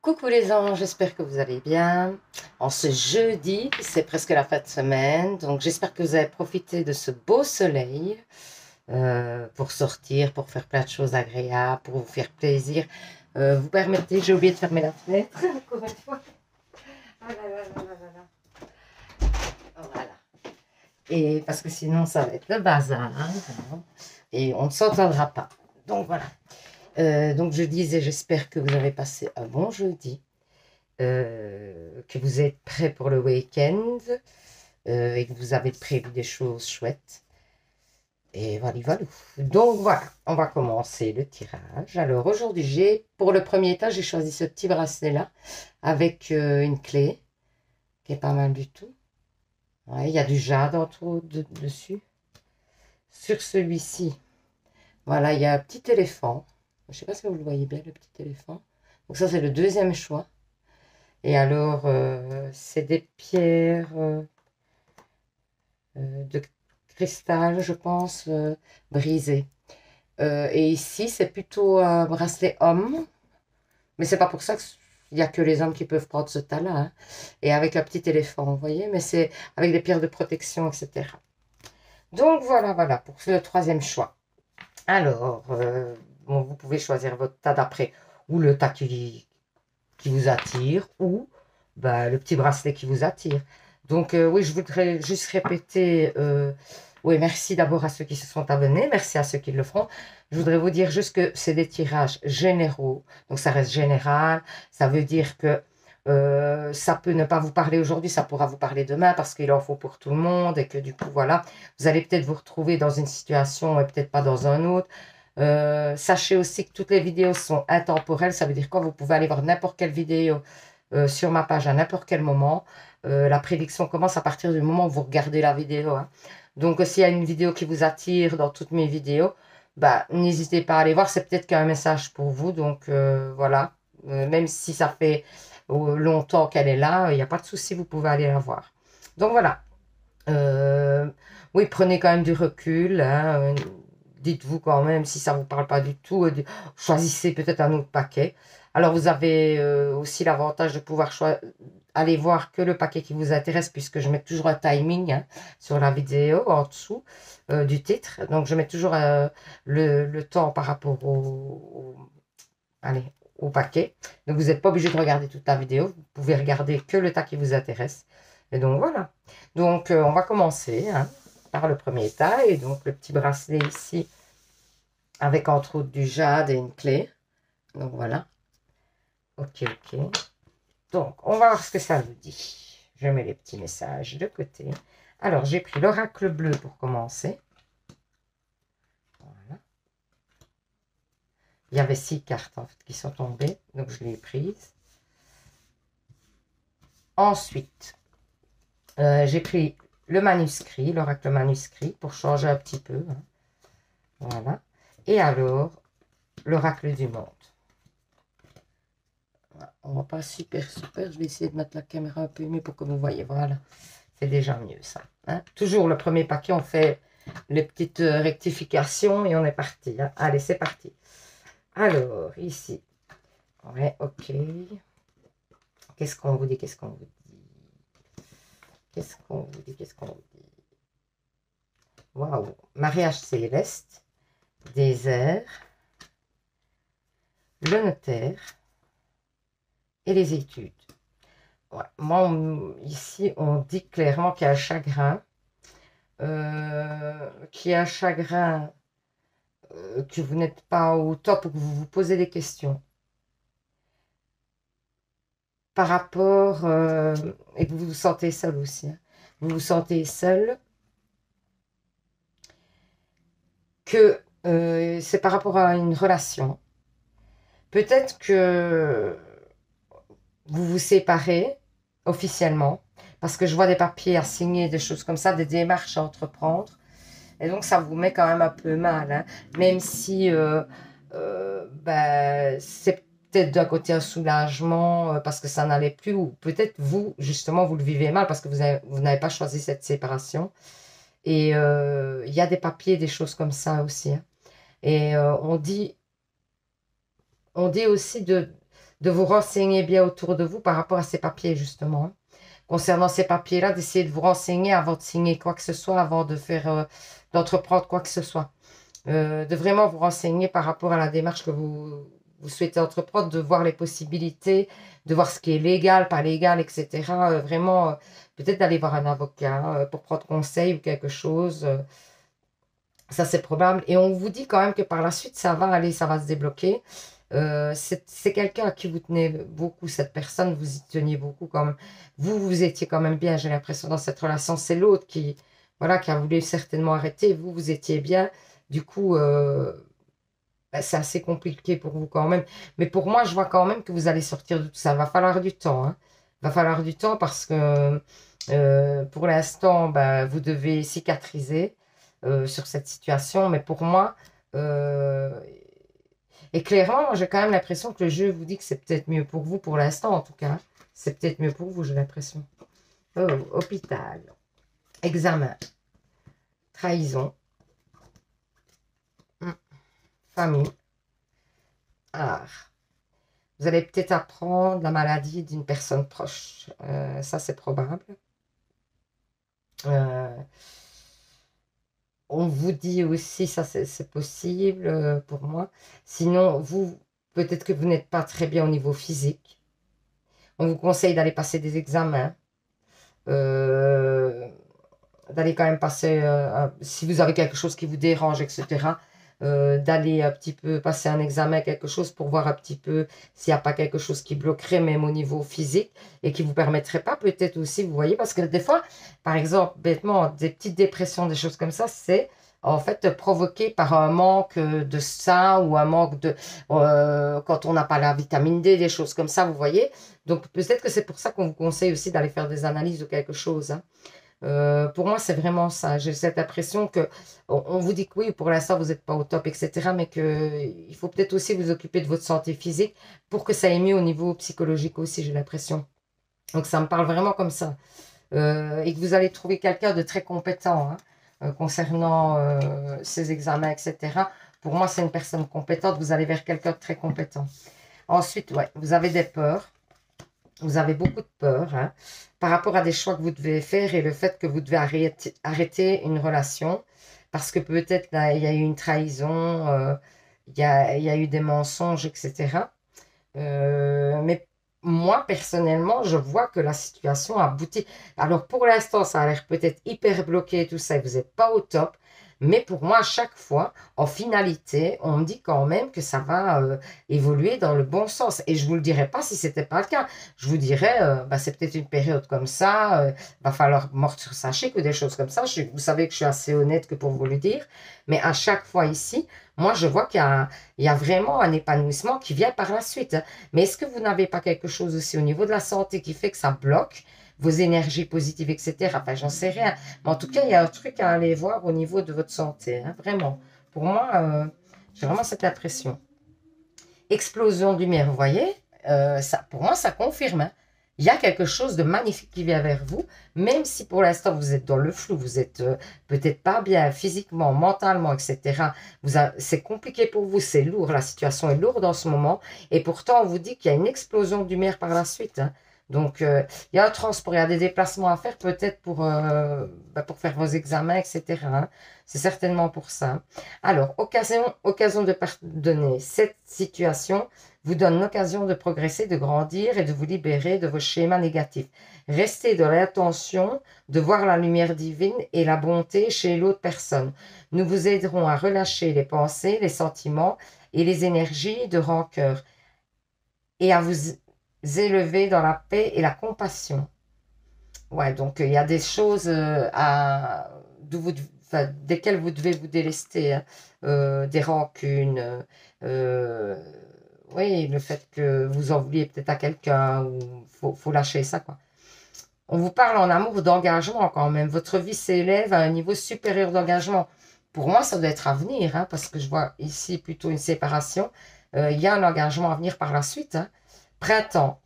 Coucou les anges, j'espère que vous allez bien. En ce jeudi, c'est presque la fin de semaine, donc j'espère que vous avez profité de ce beau soleil pour sortir, pour faire plein de choses agréables, pour vous faire plaisir. Vous permettez, j'ai oublié de fermer la fenêtre, encore une fois. Ah là là là là là là. Voilà. Et parce que sinon, ça va être le bazar, hein, et on ne s'entendra pas. Donc voilà. Donc je disais, j'espère que vous avez passé un bon jeudi. Que vous êtes prêts pour le week-end et que vous avez prévu des choses chouettes. Et voilà, voilà. Donc voilà, on va commencer le tirage. Alors aujourd'hui, pour le premier tas, j'ai choisi ce petit bracelet-là avec une clé qui est pas mal du tout. Ouais, il y a du jade entre autres dessus. Sur celui-ci, voilà, il y a un petit éléphant. Je ne sais pas si vous le voyez bien, le petit éléphant. Donc ça, c'est le deuxième choix. Et alors, c'est des pierres de cristal, je pense, brisées. Et ici, c'est plutôt un bracelet homme. Mais c'est pas pour ça qu'il n'y a que les hommes qui peuvent prendre ce tas-là, hein. Et avec un petit éléphant, vous voyez. Mais c'est avec des pierres de protection, etc. Donc voilà, voilà, pour le troisième choix. Alors, bon, vous pouvez choisir votre tas d'après, ou le tas qui vous attire, ou bah, le petit bracelet qui vous attire. Donc oui, je voudrais juste répéter, oui, merci d'abord à ceux qui se sont abonnés, merci à ceux qui le feront. Je voudrais vous dire juste que c'est des tirages généraux, donc ça reste général, ça veut dire que ça peut ne pas vous parler aujourd'hui, ça pourra vous parler demain parce qu'il en faut pour tout le monde et que du coup, voilà, vous allez peut-être vous retrouver dans une situation et peut-être pas dans un autre. Sachez aussi que toutes les vidéos sont intemporelles, ça veut dire quoi? Vous pouvez aller voir n'importe quelle vidéo sur ma page à n'importe quel moment. La prédiction commence à partir du moment où vous regardez la vidéo, hein. Donc s'il y a une vidéo qui vous attire dans toutes mes vidéos, bah, n'hésitez pas à aller voir, c'est peut-être qu'il y a un message pour vous, donc voilà. Même si ça fait longtemps qu'elle est là, il n'y a pas de souci, vous pouvez aller la voir. Donc voilà. Oui, prenez quand même du recul, hein. Dites-vous quand même si ça ne vous parle pas du tout, choisissez peut-être un autre paquet. Alors vous avez aussi l'avantage de pouvoir aller voir que le paquet qui vous intéresse puisque je mets toujours un timing, hein, sur la vidéo en dessous du titre. Donc je mets toujours le temps par rapport allez, au paquet. Donc vous n'êtes pas obligé de regarder toute la vidéo, vous pouvez regarder que le tas qui vous intéresse. Et donc voilà. Donc on va commencer, hein, par le premier tas. Et donc le petit bracelet ici avec entre autres du jade et une clé. Donc voilà. Ok, ok. Donc on va voir ce que ça vous dit. Je mets les petits messages de côté. Alors j'ai pris l'oracle bleu pour commencer. Voilà. Il y avait 6 cartes en fait qui sont tombées, donc je les ai prises. Ensuite, j'ai pris le manuscrit, l'oracle manuscrit, pour changer un petit peu, hein. Voilà. Et alors, l'oracle du monde. Voilà. On va pas super. Je vais essayer de mettre la caméra un peu mieux pour que vous voyez. Voilà. C'est déjà mieux ça, hein. Toujours le premier paquet, on fait les petites rectifications et on est parti, hein. Allez, c'est parti. Alors, ici. Ouais, ok. Qu'est-ce qu'on vous dit? Qu'est-ce qu'on vous dit? Qu'est-ce qu'on vous dit? Qu'est-ce qu'on vous dit? Waouh! Mariage céleste, désert, le notaire et les études. Ouais. Moi, ici, on dit clairement qu'il y a un chagrin. Qu'il y a un chagrin, que vous n'êtes pas au top ou que vous vous posez des questions par rapport et que vous vous sentez seul aussi, hein. Vous vous sentez seul, que c'est par rapport à une relation. Peut-être que vous vous séparez officiellement parce que je vois des papiers à signer, des choses comme ça, des démarches à entreprendre. Et donc, ça vous met quand même un peu mal, hein. Même si ben, c'est peut-être d'un côté un soulagement parce que ça n'allait plus, ou peut-être vous, justement, vous le vivez mal parce que vous n'avez pas choisi cette séparation. Et il y a des papiers, des choses comme ça aussi, hein. Et on dit aussi de vous renseigner bien autour de vous par rapport à ces papiers, justement. Concernant ces papiers-là, d'essayer de vous renseigner avant de signer quoi que ce soit, avant de faire, d'entreprendre quoi que ce soit. De vraiment vous renseigner par rapport à la démarche que vous souhaitez entreprendre, de voir les possibilités, de voir ce qui est légal, pas légal, etc. Vraiment, peut-être d'aller voir un avocat pour prendre conseil ou quelque chose. Ça, c'est probable. Et on vous dit quand même que par la suite, ça va aller, ça va se débloquer. C'est quelqu'un à qui vous tenez beaucoup, cette personne, vous y teniez beaucoup quand même. Vous étiez quand même bien, j'ai l'impression, dans cette relation. C'est l'autre qui, voilà, qui a voulu certainement arrêter. Vous étiez bien. Du coup, bah, c'est assez compliqué pour vous quand même. Mais pour moi, je vois quand même que vous allez sortir de tout ça. Il va falloir du temps, hein. Il va falloir du temps parce que pour l'instant, bah, vous devez cicatriser sur cette situation. Mais pour moi, et clairement, moi, j'ai quand même l'impression que le jeu vous dit que c'est peut-être mieux pour vous, pour l'instant en tout cas. C'est peut-être mieux pour vous, j'ai l'impression. Oh, hôpital, examen, trahison, famille, art. Vous allez peut-être apprendre la maladie d'une personne proche. Ça, c'est probable. On vous dit aussi, ça c'est possible pour moi. Sinon, vous, peut-être que vous n'êtes pas très bien au niveau physique. On vous conseille d'aller passer des examens. D'aller quand même passer, si vous avez quelque chose qui vous dérange, etc., d'aller un petit peu passer un examen, quelque chose pour voir un petit peu s'il n'y a pas quelque chose qui bloquerait même au niveau physique et qui vous permettrait pas peut-être aussi, vous voyez, parce que des fois, par exemple, bêtement, des petites dépressions, des choses comme ça, c'est en fait provoqué par un manque de ça ou un manque de quand on n'a pas la vitamine D, des choses comme ça, vous voyez. Donc peut-être que c'est pour ça qu'on vous conseille aussi d'aller faire des analyses ou quelque chose, hein. Pour moi, c'est vraiment ça. J'ai cette impression que on vous dit que oui, pour l'instant, vous n'êtes pas au top, etc. Mais qu'il faut peut-être aussi vous occuper de votre santé physique pour que ça aille mieux au niveau psychologique aussi, j'ai l'impression. Donc, ça me parle vraiment comme ça. Et que vous allez trouver quelqu'un de très compétent hein, concernant ces examens, etc. Pour moi, c'est une personne compétente. Vous allez vers quelqu'un de très compétent. Ensuite, ouais, vous avez des peurs. Vous avez beaucoup de peur hein, par rapport à des choix que vous devez faire et le fait que vous devez arrêter une relation parce que peut-être là, il y a eu une trahison, il y a eu des mensonges, etc. Mais moi, personnellement, je vois que la situation aboutit. Alors, pour l'instant, ça a l'air peut-être hyper bloqué et tout ça, et vous n'êtes pas au top. Mais pour moi, à chaque fois, en finalité, on me dit quand même que ça va évoluer dans le bon sens. Et je ne vous le dirais pas si ce n'était pas le cas. Je vous dirais, bah, c'est peut-être une période comme ça, va falloir mordre sur sa chic ou des choses comme ça. Vous savez que je suis assez honnête que pour vous le dire. Mais à chaque fois ici, moi, je vois il y a vraiment un épanouissement qui vient par la suite, hein. Mais est-ce que vous n'avez pas quelque chose aussi au niveau de la santé qui fait que ça bloque vos énergies positives, etc. Enfin, j'en sais rien. Mais en tout cas, il y a un truc à aller voir au niveau de votre santé, hein, vraiment. Pour moi, j'ai vraiment cette impression. Explosion de lumière, vous voyez, ça, pour moi, ça confirme, hein. Il y a quelque chose de magnifique qui vient vers vous, même si pour l'instant vous êtes dans le flou, vous êtes peut-être pas bien physiquement, mentalement, etc. C'est compliqué pour vous, c'est lourd, la situation est lourde en ce moment, et pourtant on vous dit qu'il y a une explosion de lumière par la suite, hein. Donc il y a un transport, il y a des déplacements à faire peut-être pour faire vos examens, etc., hein. C'est certainement pour ça. Alors, occasion de pardonner. Cette situation vous donne l'occasion de progresser, de grandir et de vous libérer de vos schémas négatifs. Restez dans l'intention de voir la lumière divine et la bonté chez l'autre personne. Nous vous aiderons à relâcher les pensées, les sentiments et les énergies de rancœur et à vous élever dans la paix et la compassion. Ouais, donc il y a des choses desquelles vous devez vous délester, hein. Des rancunes, euh, oui, le fait que vous en vouliez peut-être à quelqu'un, ou faut lâcher ça, quoi. On vous parle en amour d'engagement quand même. Votre vie s'élève à un niveau supérieur d'engagement. Pour moi, ça doit être à venir, hein, parce que je vois ici plutôt une séparation. Il y a un engagement à venir par la suite, hein. Printemps.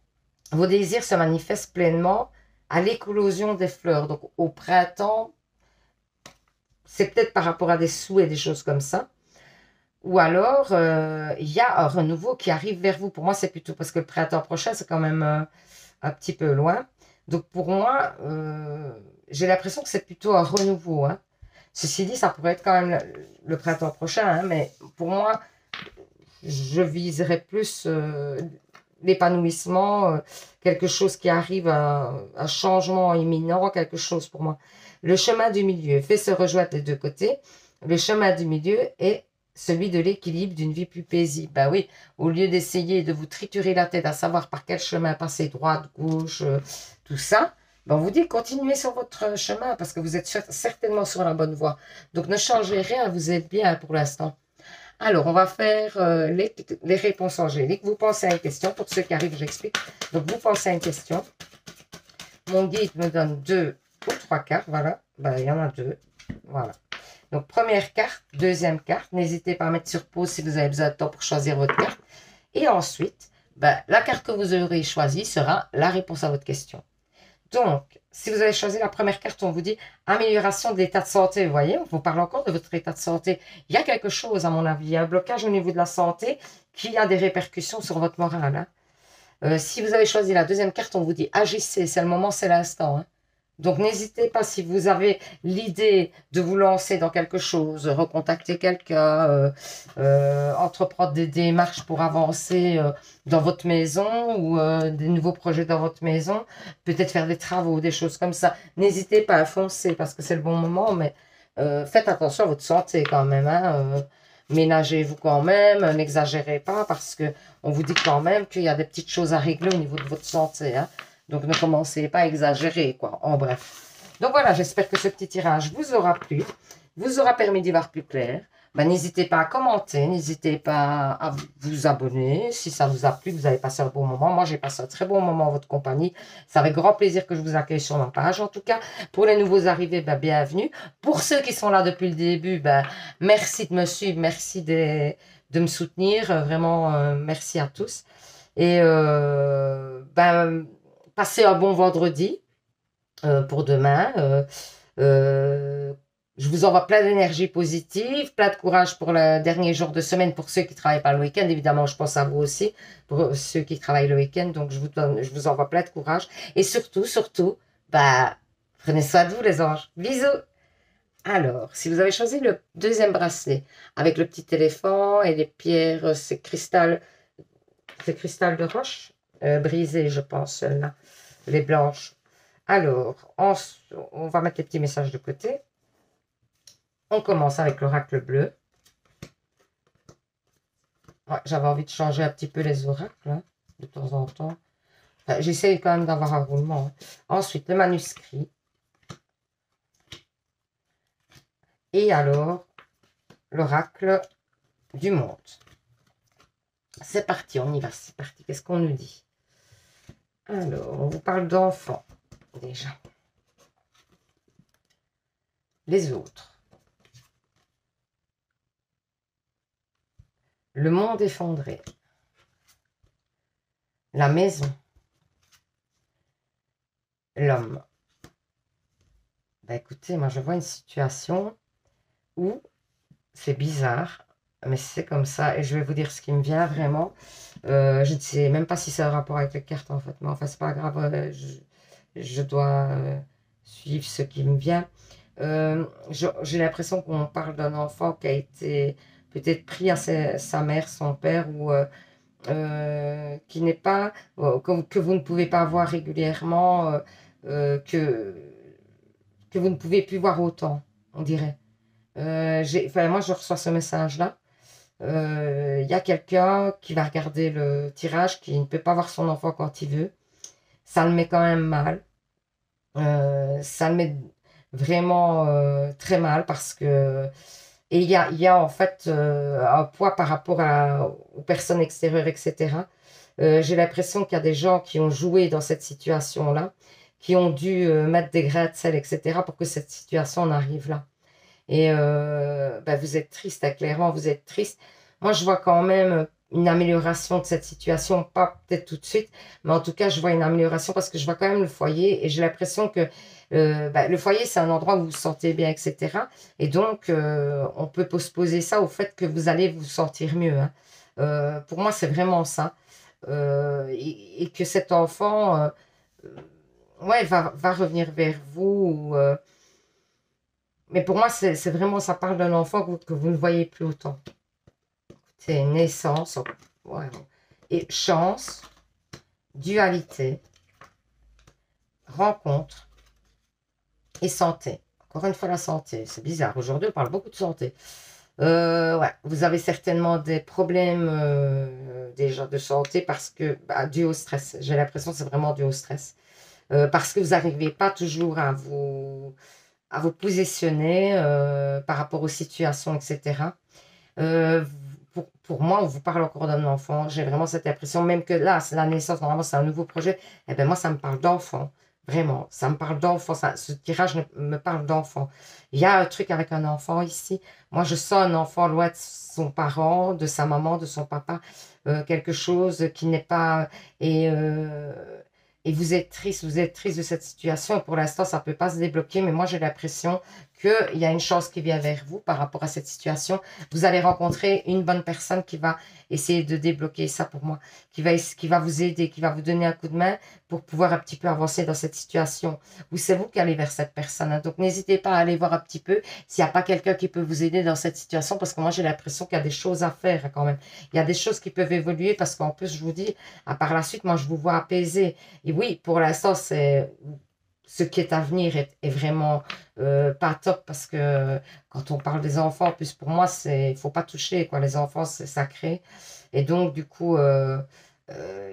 Vos désirs se manifestent pleinement à l'éclosion des fleurs. Donc, au printemps, c'est peut-être par rapport à des souhaits, des choses comme ça. ou alors, il y a un renouveau qui arrive vers vous. Pour moi, c'est plutôt parce que le printemps prochain, c'est quand même un petit peu loin. Donc, pour moi, j'ai l'impression que c'est plutôt un renouveau, hein. Ceci dit, ça pourrait être quand même le printemps prochain, hein, mais pour moi, je viserais plus l'épanouissement, quelque chose qui arrive, un changement imminent, quelque chose pour moi. Le chemin du milieu fait se rejoindre les deux côtés. Le chemin du milieu est celui de l'équilibre d'une vie plus paisible. Ben oui, au lieu d'essayer de vous triturer la tête à savoir par quel chemin passer, droite, gauche, tout ça, ben on vous dit continuez sur votre chemin parce que vous êtes certainement sur la bonne voie. Donc ne changez rien, vous êtes bien pour l'instant. Alors, on va faire les réponses angéliques. Vous pensez à une question. Pour ceux qui arrivent, j'explique. Donc, vous pensez à une question. Mon guide me donne 2 ou 3 cartes. Voilà. Ben, il y en a 2. Voilà. Donc, première carte, deuxième carte. N'hésitez pas à mettre sur pause si vous avez besoin de temps pour choisir votre carte. Et ensuite, ben, la carte que vous aurez choisie sera la réponse à votre question. Donc, si vous avez choisi la première carte, on vous dit amélioration de l'état de santé. Vous voyez, on vous parle encore de votre état de santé. Il y a quelque chose, à mon avis. Il y a un blocage au niveau de la santé qui a des répercussions sur votre morale, hein. Si vous avez choisi la deuxième carte, on vous dit agissez. C'est le moment, c'est l'instant, hein. Donc, n'hésitez pas, si vous avez l'idée de vous lancer dans quelque chose, recontacter quelqu'un, entreprendre des démarches pour avancer dans votre maison ou des nouveaux projets dans votre maison, peut-être faire des travaux, des choses comme ça. N'hésitez pas à foncer parce que c'est le bon moment, mais faites attention à votre santé quand même, hein. Ménagez-vous quand même, n'exagérez pas parce que on vous dit quand même qu'il y a des petites choses à régler au niveau de votre santé, hein. Donc, ne commencez pas à exagérer, quoi. En bref. Donc, voilà, j'espère que ce petit tirage vous aura plu, vous aura permis d'y voir plus clair. Ben, n'hésitez pas à commenter, n'hésitez pas à vous abonner si ça vous a plu, que vous avez passé un bon moment. Moi, j'ai passé un très bon moment en votre compagnie. C'est avec grand plaisir que je vous accueille sur ma page. En tout cas, pour les nouveaux arrivés, ben, bienvenue. Pour ceux qui sont là depuis le début, ben, merci de me suivre, merci de me soutenir. Vraiment, merci à tous. Et ben, passez un bon vendredi pour demain. Je vous envoie plein d'énergie positive, plein de courage pour le dernier jour de semaine pour ceux qui ne travaillent pas le week-end. Évidemment, je pense à vous aussi, pour ceux qui travaillent le week-end. Donc, je vous envoie plein de courage. Et surtout, bah, prenez soin de vous, les anges. Bisous! Alors, si vous avez choisi le deuxième bracelet avec le petit éléphant et les pierres, c'est cristal de roche brisé, je pense, là, les blanches. Alors, on va mettre les petits messages de côté. On commence avec l'oracle bleu. Ouais, j'avais envie de changer un petit peu les oracles, hein, de temps en temps. Enfin, j'essaye quand même d'avoir un roulement, hein. Ensuite, le manuscrit. Et alors, l'oracle du monde. C'est parti, on y va, c'est parti. Qu'est-ce qu'on nous dit? Alors, on vous parle d'enfants, déjà. Les autres. Le monde effondré. La maison. L'homme. Ben écoutez, moi je vois une situation où c'est bizarre, mais c'est comme ça. Et je vais vous dire ce qui me vient vraiment. Je ne sais même pas si c'est un rapport avec les cartes en fait. Mais enfin, c'est pas grave. Je dois suivre ce qui me vient. J'ai l'impression qu'on parle d'un enfant qui a été peut-être pris à sa mère, son père, ou qui n'est pas, que vous ne pouvez pas voir régulièrement, que vous ne pouvez plus voir autant, on dirait. Enfin, moi, je reçois ce message-là. Il y a quelqu'un qui va regarder le tirage, qui ne peut pas voir son enfant quand il veut. Ça le met quand même mal. Ça le met vraiment très mal parce que... Et il y a en fait un poids par rapport aux personnes extérieures, etc. J'ai l'impression qu'il y a des gens qui ont joué dans cette situation-là, qui ont dû mettre des grains de sel, etc. pour que cette situation en arrive là. Et ben, vous êtes triste, hein, clairement, vous êtes triste. Moi, je vois quand même une amélioration de cette situation, pas peut-être tout de suite, mais en tout cas, je vois une amélioration parce que je vois quand même le foyer et j'ai l'impression que le foyer, c'est un endroit où vous vous sentez bien, etc. Et donc, on peut postposer ça au fait que vous allez vous sentir mieux, hein. Pour moi, c'est vraiment ça. Et que cet enfant, ouais, va revenir vers vous. Mais pour moi, c'est vraiment, ça parle d'un enfant que vous ne voyez plus autant. C'est naissance, ouais. Et chance, dualité, rencontre et santé. Encore une fois, la santé, c'est bizarre. Aujourd'hui, on parle beaucoup de santé. Ouais, vous avez certainement des problèmes déjà de santé parce que, dû au stress. J'ai l'impression que c'est vraiment dû au stress. Parce que vous n'arrivez pas toujours à vous positionner par rapport aux situations, etc. Euh, pour moi, on vous parle encore d'un enfant. J'ai vraiment cette impression, même que là, c'est la naissance, normalement, c'est un nouveau projet. Eh bien, moi, ça me parle d'enfant. Vraiment, ça me parle d'enfant. Ce tirage me parle d'enfant. Il y a un truc avec un enfant ici. Moi, je sens un enfant loin de son parent, de sa maman, de son papa. Quelque chose qui n'est pas... Et, euh, et vous êtes triste de cette situation. Pour l'instant, ça ne peut pas se débloquer, mais moi, j'ai l'impression qu'il y a une chance qui vient vers vous par rapport à cette situation. Vous allez rencontrer une bonne personne qui va essayer de débloquer ça pour moi, qui va vous aider, qui va vous donner un coup de main pour pouvoir un petit peu avancer dans cette situation. C'est vous qui allez vers cette personne, hein. Donc, n'hésitez pas à aller voir un petit peu s'il n'y a pas quelqu'un qui peut vous aider dans cette situation, parce que moi, j'ai l'impression qu'il y a des choses à faire, hein, quand même. Il y a des choses qui peuvent évoluer, parce qu'en plus, je vous dis, par la suite, moi, je vous vois apaisé. Et oui, pour l'instant, ce qui est à venir est vraiment pas top parce que quand on parle des enfants, en plus pour moi, il faut pas toucher, quoi. Les enfants, c'est sacré. Et donc, du coup,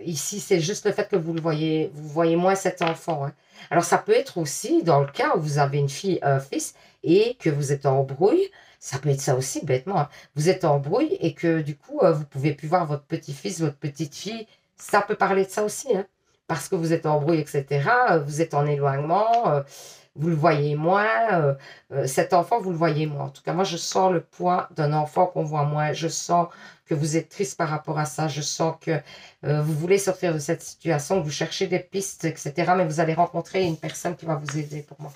ici, c'est juste le fait que vous voyez moins cet enfant, hein. Alors, ça peut être aussi dans le cas où vous avez une fille, un fils, et que vous êtes en brouille. Ça peut être ça aussi, bêtement, hein. Vous êtes en brouille et que du coup, vous pouvez plus voir votre petit-fils, votre petite-fille. Ça peut parler de ça aussi, hein. Parce que vous êtes en brouille, etc. Vous êtes en éloignement, vous le voyez moins. Cet enfant, vous le voyez moins. En tout cas, moi, je sens le poids d'un enfant qu'on voit moins. Je sens que vous êtes triste par rapport à ça. Je sens que vous voulez sortir de cette situation, que vous cherchez des pistes, etc. Mais vous allez rencontrer une personne qui va vous aider pour moi.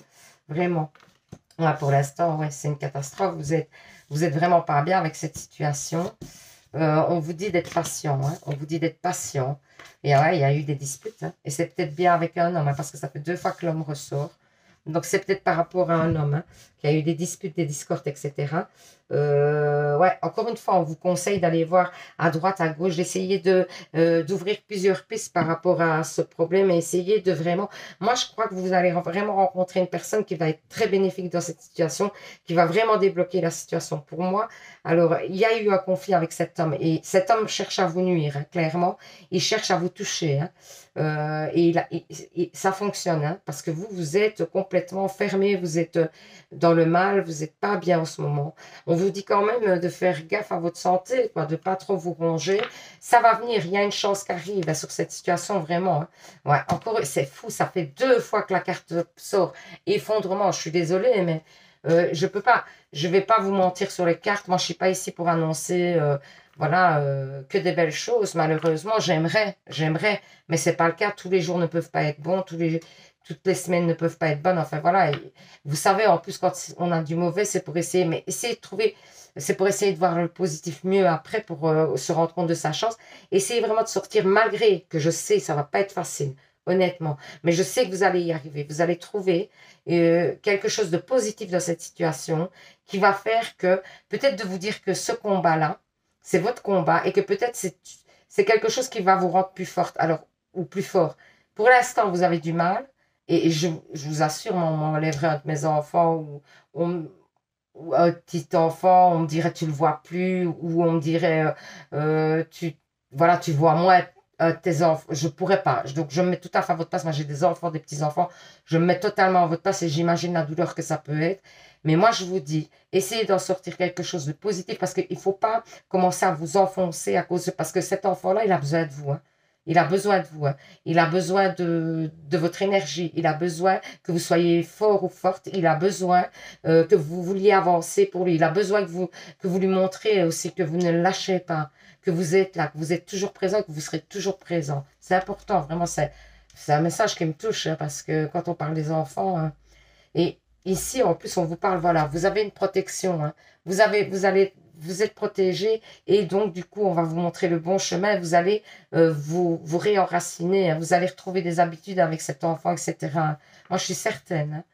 Vraiment. Ouais, pour l'instant, ouais, c'est une catastrophe. Vous êtes vraiment pas bien avec cette situation. On vous dit d'être patient, hein. On vous dit d'être patient. Et ouais, il y a eu des disputes, hein. Et c'est peut-être bien avec un homme, hein, parce que ça fait 2 fois que l'homme ressort. Donc, c'est peut-être par rapport à un homme, hein, qui a eu des disputes, des discordes, etc. Ouais, encore une fois, on vous conseille d'aller voir à droite, à gauche, d'essayer d'ouvrir plusieurs pistes par rapport à ce problème et essayer de vraiment... Moi, je crois que vous allez vraiment rencontrer une personne qui va être très bénéfique dans cette situation, qui va vraiment débloquer la situation. Pour moi, alors, il y a eu un conflit avec cet homme et cet homme cherche à vous nuire, hein, clairement. Il cherche à vous toucher, hein. Et ça fonctionne, hein, parce que vous êtes complètement fermé, vous êtes dans le mal, vous n'êtes pas bien en ce moment. On vous dit quand même de faire gaffe à votre santé, quoi, de pas trop vous ronger. Ça va venir, il y a une chance qui arrive là, sur cette situation, vraiment, hein. Ouais, encore, c'est fou, ça fait 2 fois que la carte sort. Effondrement, je suis désolée, mais je vais pas vous mentir sur les cartes. Moi, je suis pas ici pour annoncer, voilà, que des belles choses. Malheureusement, j'aimerais, mais c'est pas le cas. Tous les jours ne peuvent pas être bons, toutes les semaines ne peuvent pas être bonnes. Enfin voilà, vous savez, en plus quand on a du mauvais, c'est pour essayer, mais c'est pour essayer de voir le positif mieux après, pour se rendre compte de sa chance. Essayez vraiment de sortir, malgré que je sais, ça va pas être facile, honnêtement, mais je sais que vous allez y arriver. Vous allez trouver quelque chose de positif dans cette situation qui va faire que, peut-être de vous dire que ce combat-là, c'est votre combat et que peut-être c'est quelque chose qui va vous rendre plus forte, alors, ou plus fort. Pour l'instant, vous avez du mal et je vous assure, on m'enlèverait un de mes enfants ou un petit enfant, on me dirait tu le vois plus, ou on me dirait voilà, tu vois moins tes enfants. Je pourrais pas. Donc je me mets tout à fait à votre place. Moi j'ai des enfants, des petits enfants. Je me mets totalement à votre place et j'imagine la douleur que ça peut être. Mais moi je vous dis, essayez d'en sortir quelque chose de positif parce qu'il ne faut pas commencer à vous enfoncer parce que cet enfant-là, il a besoin de vous, hein. Il a besoin de vous. Hein. Il a besoin de votre énergie. Il a besoin que vous soyez fort ou forte. Il a besoin que vous vouliez avancer pour lui. Il a besoin que vous lui montrez aussi que vous ne le lâchez pas, que vous êtes là, que vous êtes toujours présent, que vous serez toujours présent. C'est important, vraiment. C'est un message qui me touche hein, parce que quand on parle des enfants, hein, et ici, en plus, on vous parle, voilà, vous avez une protection. Hein. Vous êtes protégé et donc, du coup, on va vous montrer le bon chemin. Vous allez vous réenraciner. Hein. Vous allez retrouver des habitudes avec cet enfant, etc. Moi, je suis certaine. Hein.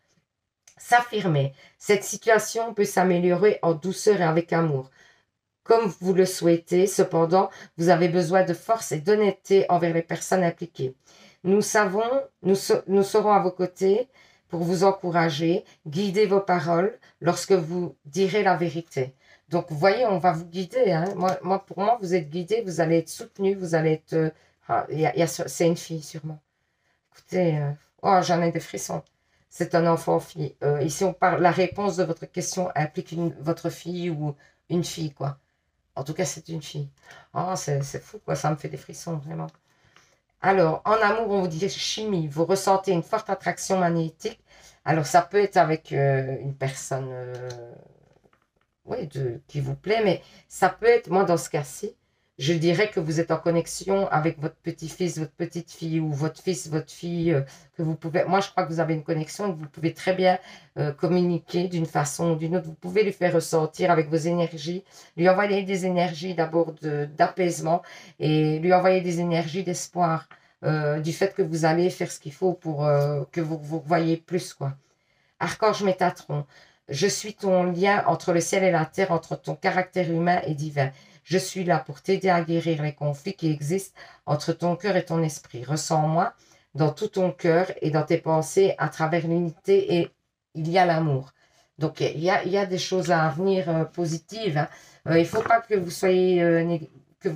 S'affirmer. Cette situation peut s'améliorer en douceur et avec amour. Comme vous le souhaitez, cependant, vous avez besoin de force et d'honnêteté envers les personnes impliquées. Nous serons à vos côtés pour vous encourager, guider vos paroles lorsque vous direz la vérité. Donc, vous voyez, on va vous guider. Hein. Pour moi, vous êtes guidé, vous allez être soutenu, vous allez être... c'est une fille, sûrement. Écoutez, oh, j'en ai des frissons. C'est un enfant-fille. Ici, on parle, la réponse de votre question implique votre fille ou une fille, quoi. En tout cas, c'est une fille. Oh, c'est fou, quoi. Ça me fait des frissons, vraiment. Alors, en amour, on vous dit chimie. Vous ressentez une forte attraction magnétique. Alors, ça peut être avec une personne oui, qui vous plaît, mais ça peut être, moi, dans ce cas-ci, je dirais que vous êtes en connexion avec votre petit-fils, votre petite-fille ou votre fils, votre fille, que vous pouvez... Moi, je crois que vous avez une connexion, que vous pouvez très bien communiquer d'une façon ou d'une autre. Vous pouvez lui faire ressentir avec vos énergies, lui envoyer des énergies d'abord d'apaisement et lui envoyer des énergies d'espoir du fait que vous allez faire ce qu'il faut pour que vous voyez plus, quoi. Archange Métatron, je suis ton lien entre le ciel et la terre, entre ton caractère humain et divin. Je suis là pour t'aider à guérir les conflits qui existent entre ton cœur et ton esprit. Ressens-moi dans tout ton cœur et dans tes pensées à travers l'unité et il y a l'amour. Donc, il y a des choses à venir positives. Hein. Il ne faut pas que vous soyez... que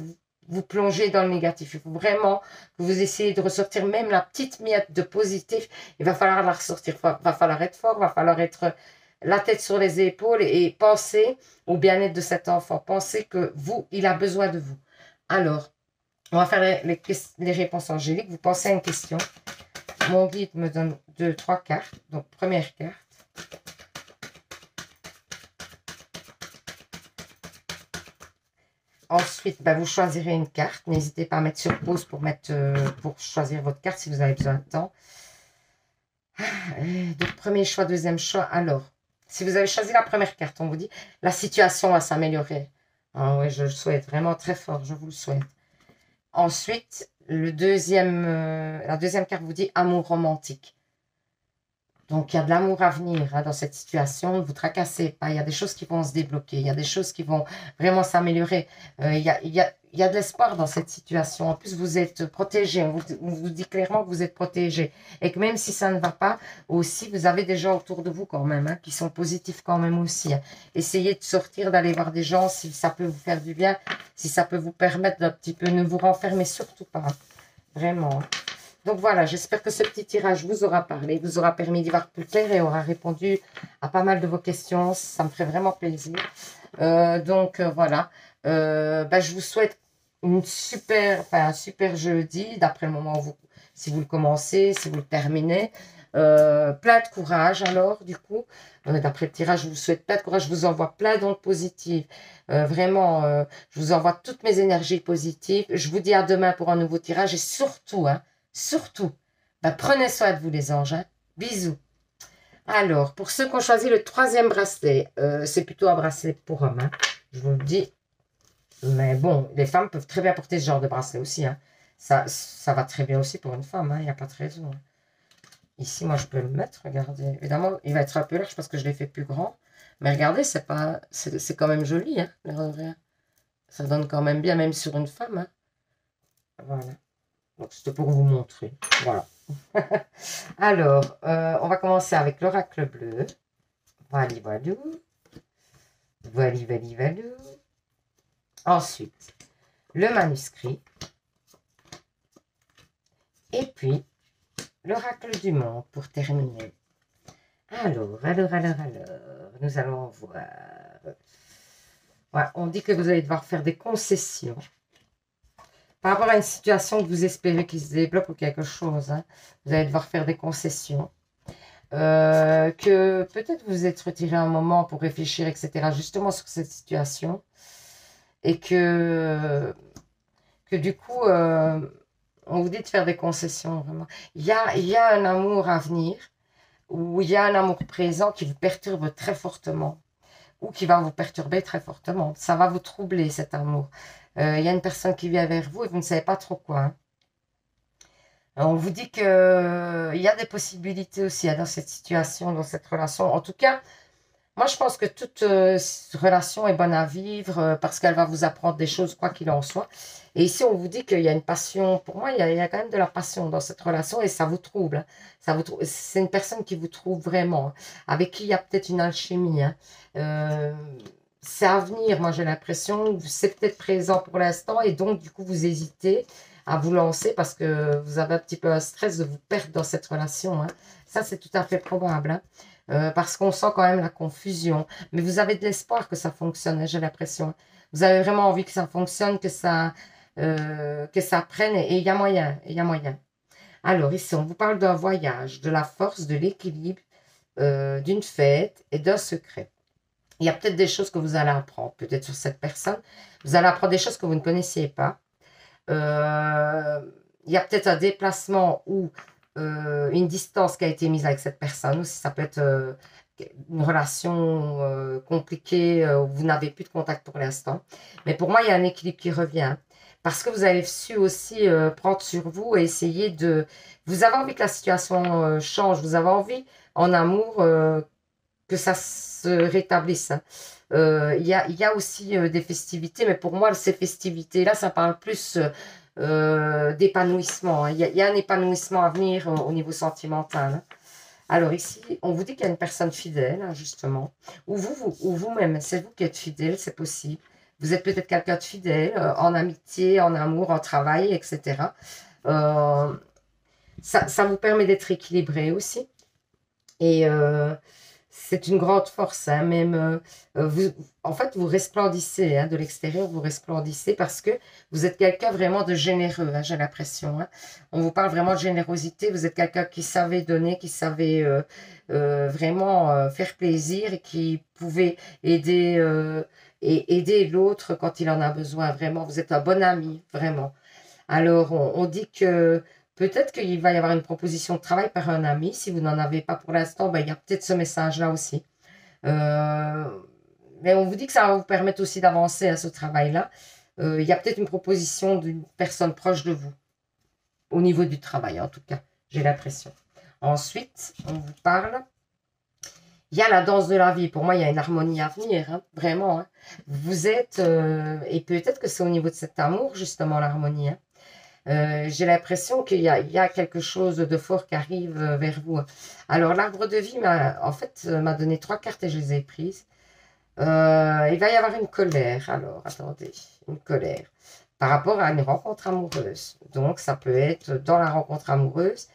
vous plongez dans le négatif. Il faut vraiment que vous essayez de ressortir même la petite miette de positif. Il va falloir la ressortir. Il va falloir être fort, il va falloir être la tête sur les épaules et penser au bien-être de cet enfant. Pensez que vous, il a besoin de vous. Alors, on va faire les réponses angéliques. Vous pensez à une question. Mon guide me donne 3 cartes. Donc, première carte. Ensuite, vous choisirez une carte. N'hésitez pas à mettre sur pause pour choisir votre carte si vous avez besoin de temps. Donc, premier choix, deuxième choix. Alors, si vous avez choisi la première carte, on vous dit la situation va s'améliorer. Ah oui, je le souhaite vraiment très fort, je vous le souhaite. Ensuite, la deuxième carte vous dit amour romantique. Donc, il y a de l'amour à venir hein, dans cette situation. Ne vous tracassez pas. Il y a des choses qui vont se débloquer. Il y a des choses qui vont vraiment s'améliorer. Il y a de l'espoir dans cette situation. En plus, vous êtes protégé. On vous dit clairement que vous êtes protégé. Et que même si ça ne va pas, aussi, vous avez des gens autour de vous quand même, hein, qui sont positifs quand même aussi. Hein. Essayez de sortir, d'aller voir des gens si ça peut vous faire du bien, si ça peut vous permettre d'un petit peu, ne vous renfermer surtout pas. Hein. Vraiment. Donc voilà, j'espère que ce petit tirage vous aura parlé, vous aura permis d'y voir plus clair et aura répondu à pas mal de vos questions. Ça me ferait vraiment plaisir. Voilà. Je vous souhaite un super jeudi, d'après le moment où si vous le commencez, si vous le terminez. Plein de courage alors, du coup. D'après le tirage, je vous souhaite plein de courage. Je vous envoie plein d'ondes positives. Vraiment, je vous envoie toutes mes énergies positives. Je vous dis à demain pour un nouveau tirage. Et surtout, prenez soin de vous les anges. Hein. Bisous. Alors, pour ceux qui ont choisi le 3e bracelet, c'est plutôt un bracelet pour hommes. Hein. Je vous le dis. Mais bon, les femmes peuvent très bien porter ce genre de bracelet aussi. Hein. Ça va très bien aussi pour une femme. Il n'y a pas de raison. Hein. Ici, moi, je peux le mettre. Regardez. Évidemment, il va être un peu large parce que je l'ai fait plus grand. Mais regardez, c'est quand même joli. Hein, ça donne quand même bien, même sur une femme. Hein. Voilà. Donc, c'était pour vous montrer. Voilà. Alors, on va commencer avec l'oracle bleu. Vali, valou. Vali, vali, valou. Ensuite, le manuscrit. Et puis, l'oracle du monde pour terminer. Alors, nous allons voir. Voilà, on dit que vous allez devoir faire des concessions. par rapport à une situation que vous espérez qu'il se développe ou quelque chose, hein, vous allez devoir faire des concessions. Que peut-être vous êtes retiré un moment pour réfléchir, etc., justement sur cette situation. Et que du coup, on vous dit de faire des concessions, vraiment. Il y a un amour à venir, ou il y a un amour présent qui vous perturbe très fortement, ou qui va vous perturber très fortement. Ça va vous troubler, cet amour. Il y a une personne qui vient vers vous et vous ne savez pas trop quoi, hein. On vous dit qu'il y a des possibilités aussi, hein, dans cette situation, dans cette relation. En tout cas, moi, je pense que toute relation est bonne à vivre parce qu'elle va vous apprendre des choses, quoi qu'il en soit. Et ici, on vous dit qu'il y a une passion. Pour moi, il y a quand même de la passion dans cette relation et ça vous trouble, hein. C'est une personne qui vous trouve vraiment, hein, avec qui il y a peut-être une alchimie, hein. Euh, c'est à venir, moi, j'ai l'impression. C'est peut-être présent pour l'instant et donc, du coup, vous hésitez à vous lancer parce que vous avez un petit peu un stress de vous perdre dans cette relation, hein. Ça, c'est tout à fait probable, hein. Parce qu'on sent quand même la confusion. Mais vous avez de l'espoir que ça fonctionne, hein, j'ai l'impression. Vous avez vraiment envie que ça fonctionne, que ça prenne, et il y a moyen, il y a moyen. Alors ici, on vous parle d'un voyage, de la force, de l'équilibre, d'une fête et d'un secret. Il y a peut-être des choses que vous allez apprendre, peut-être sur cette personne. Vous allez apprendre des choses que vous ne connaissiez pas. Euh, il y a peut-être un déplacement ou une distance qui a été mise avec cette personne, ou si ça peut être une relation compliquée où vous n'avez plus de contact pour l'instant. Mais pour moi, il y a un équilibre qui revient. Parce que vous avez su aussi prendre sur vous et essayer de... Vous avez envie que la situation change, vous avez envie en amour que ça se rétablisse, hein. Il y a aussi des festivités, mais pour moi, ces festivités-là, ça parle plus d'épanouissement, hein. Il y a un épanouissement à venir au niveau sentimental, hein. Alors ici, on vous dit qu'il y a une personne fidèle, hein, justement, ou vous-même, c'est vous qui êtes fidèle, c'est possible. Vous êtes peut-être quelqu'un de fidèle, en amitié, en amour, en travail, etc. Euh, ça vous permet d'être équilibré aussi. Et c'est une grande force, hein, même en fait, vous resplendissez, hein, de l'extérieur, vous resplendissez parce que vous êtes quelqu'un vraiment de généreux, hein, j'ai l'impression, hein. On vous parle vraiment de générosité, vous êtes quelqu'un qui savait donner, qui savait vraiment faire plaisir et qui pouvait aider, aider l'autre quand il en a besoin, vraiment. Vous êtes un bon ami, vraiment. Alors, on dit que peut-être qu'il va y avoir une proposition de travail par un ami. Si vous n'en avez pas pour l'instant, ben, il y a peut-être ce message-là aussi. Euh, mais on vous dit que ça va vous permettre aussi d'avancer à ce travail-là. Il y a peut-être une proposition d'une personne proche de vous, au niveau du travail en tout cas, j'ai l'impression. Ensuite, on vous parle. Il y a la danse de la vie. Pour moi, il y a une harmonie à venir, hein, vraiment, hein. Vous êtes, et peut-être que c'est au niveau de cet amour, justement, l'harmonie, hein. J'ai l'impression il y a quelque chose de fort qui arrive vers vous. Alors, l'arbre de vie, en fait, m'a donné trois cartes et je les ai prises. Il va y avoir une colère. Alors, attendez, une colère par rapport à une rencontre amoureuse. Donc, ça peut être dans la rencontre amoureuse.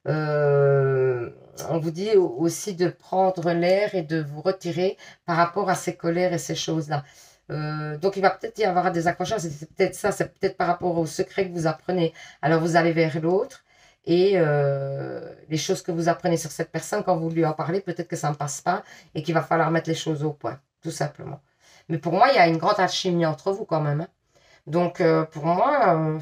Euh, on vous dit aussi de prendre l'air et de vous retirer par rapport à ces colères et ces choses-là. Donc, il va peut-être y avoir des accrochages, c'est peut-être ça, c'est peut-être par rapport au secret que vous apprenez. Alors, vous allez vers l'autre et les choses que vous apprenez sur cette personne, quand vous lui en parlez, peut-être que ça ne passe pas et qu'il va falloir mettre les choses au point, tout simplement. Mais pour moi, il y a une grande alchimie entre vous quand même, hein. Donc, pour moi,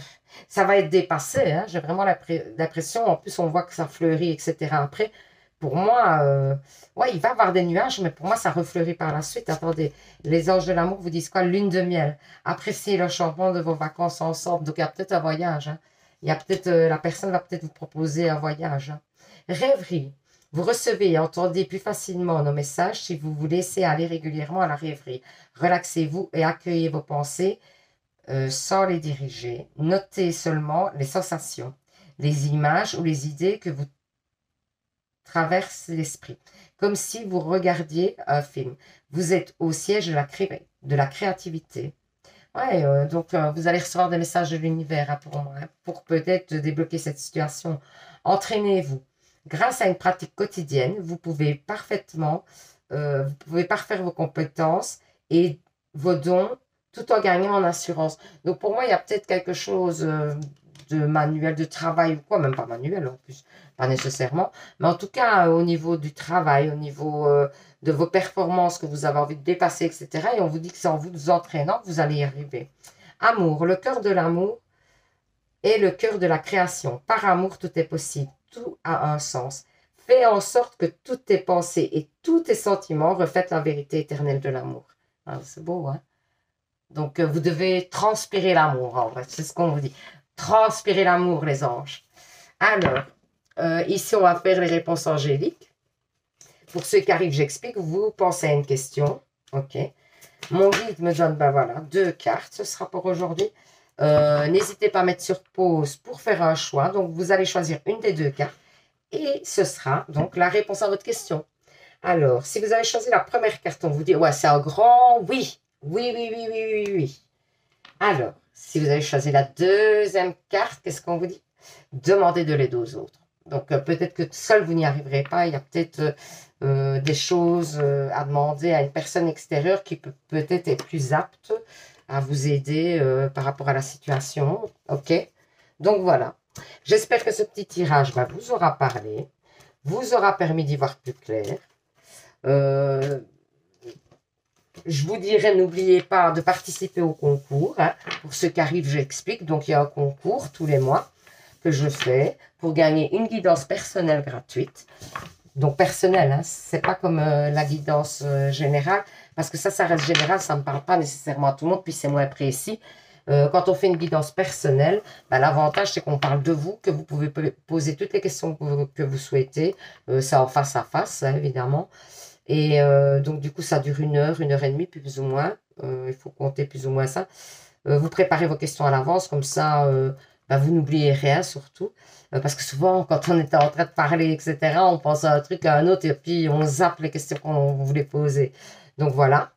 ça va être dépassé, hein. J'ai vraiment l'impression, en plus, on voit que ça fleurit, etc. Après, pour moi, ouais, il va y avoir des nuages, mais pour moi, ça refleurit par la suite. Attendez, les anges de l'amour vous disent quoi? Lune de miel. Appréciez le changement de vos vacances ensemble. Donc, il y a peut-être un voyage, hein. Il y a peut-être, la personne va peut-être vous proposer un voyage, hein. Rêverie. Vous recevez et entendez plus facilement nos messages si vous vous laissez aller régulièrement à la rêverie. Relaxez-vous et accueillez vos pensées sans les diriger. Notez seulement les sensations, les images ou les idées que vous traversent l'esprit, comme si vous regardiez un film. Vous êtes au siège de la créativité. Ouais, donc vous allez recevoir des messages de l'univers, hein, pour moi, hein, pour peut-être débloquer cette situation. Entraînez-vous. Grâce à une pratique quotidienne, vous pouvez parfaire vos compétences et vos dons tout en gagnant en assurance. Donc, pour moi, il y a peut-être quelque chose de manuel, de travail ou quoi, même pas manuel en plus, pas nécessairement. Mais en tout cas, au niveau du travail, au niveau de vos performances que vous avez envie de dépasser, etc. Et on vous dit que c'est en vous entraînant que vous allez y arriver. Amour, le cœur de l'amour est le cœur de la création. Par amour, tout est possible. Tout a un sens. Fais en sorte que toutes tes pensées et tous tes sentiments reflètent la vérité éternelle de l'amour. Ah, c'est beau, hein? Donc, vous devez transpirer l'amour, en vrai. C'est ce qu'on vous dit. Transpirer l'amour, les anges. Alors, ici, on va faire les réponses angéliques. Pour ceux qui arrivent, j'explique. Vous pensez à une question. OK. Mon guide me donne, ben voilà, 2 cartes. Ce sera pour aujourd'hui. N'hésitez pas à mettre sur pause pour faire un choix. Donc, vous allez choisir une des 2 cartes. Et ce sera donc la réponse à votre question. Alors, si vous avez choisi la première carte, on vous dit, ouais, c'est un grand oui. Oui, oui, oui, oui, oui, oui. Alors, si vous avez choisi la deuxième carte, qu'est-ce qu'on vous dit? Demandez de l'aide aux autres. Donc, peut-être que seul, vous n'y arriverez pas. Il y a peut-être des choses à demander à une personne extérieure qui peut-être est plus apte à vous aider par rapport à la situation. OK? Donc, voilà. J'espère que ce petit tirage vous aura parlé, vous aura permis d'y voir plus clair. Je vous dirais, n'oubliez pas de participer au concours. Hein. Pour ceux qui arrivent, j'explique. Donc, il y a un concours tous les mois que je fais pour gagner une guidance personnelle gratuite. Donc, personnelle, hein, c'est pas comme la guidance générale, parce que ça reste général, ça ne parle pas nécessairement à tout le monde, puis c'est moins précis. Quand on fait une guidance personnelle, l'avantage, c'est qu'on parle de vous, que vous pouvez poser toutes les questions que vous souhaitez. C'est en face à face, hein, évidemment. Et donc, du coup, ça dure 1 heure, 1 heure et demie, plus ou moins. Il faut compter plus ou moins ça. Vous préparez vos questions à l'avance, comme ça, vous n'oubliez rien, surtout. Parce que souvent, quand on était en train de parler, etc., on pense à un truc, à un autre, et puis on zappe les questions qu'on voulait poser. Donc, voilà.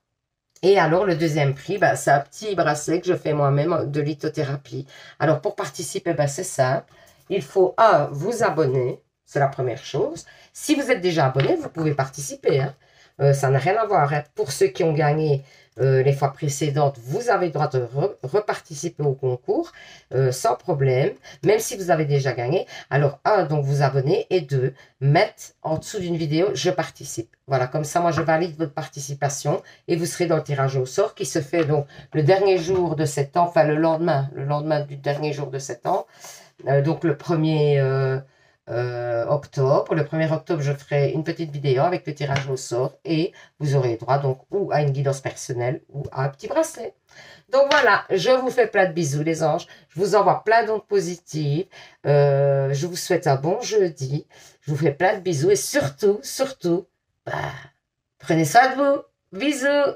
Et alors, le deuxième prix, c'est un petit bracelet que je fais moi-même de lithothérapie. Alors, pour participer, c'est simple. Il faut, vous abonner. C'est la première chose. Si vous êtes déjà abonné, vous pouvez participer. Hein. Ça n'a rien à voir. Hein. Pour ceux qui ont gagné les fois précédentes, vous avez le droit de reparticiper au concours sans problème, même si vous avez déjà gagné. Alors, donc vous abonner, et 2, mettre en dessous d'une vidéo, je participe. Voilà, comme ça, moi, je valide votre participation et vous serez dans le tirage au sort qui se fait donc le dernier jour de 7 ans, enfin le lendemain du dernier jour de 7 ans. Donc, le 1er octobre. Le 1er octobre, je ferai une petite vidéo avec le tirage au sort et vous aurez droit donc ou à une guidance personnelle ou à un petit bracelet. Donc voilà, je vous fais plein de bisous les anges. Je vous envoie plein d'ondes positives. Je vous souhaite un bon jeudi. Je vous fais plein de bisous et surtout, prenez soin de vous. Bisous.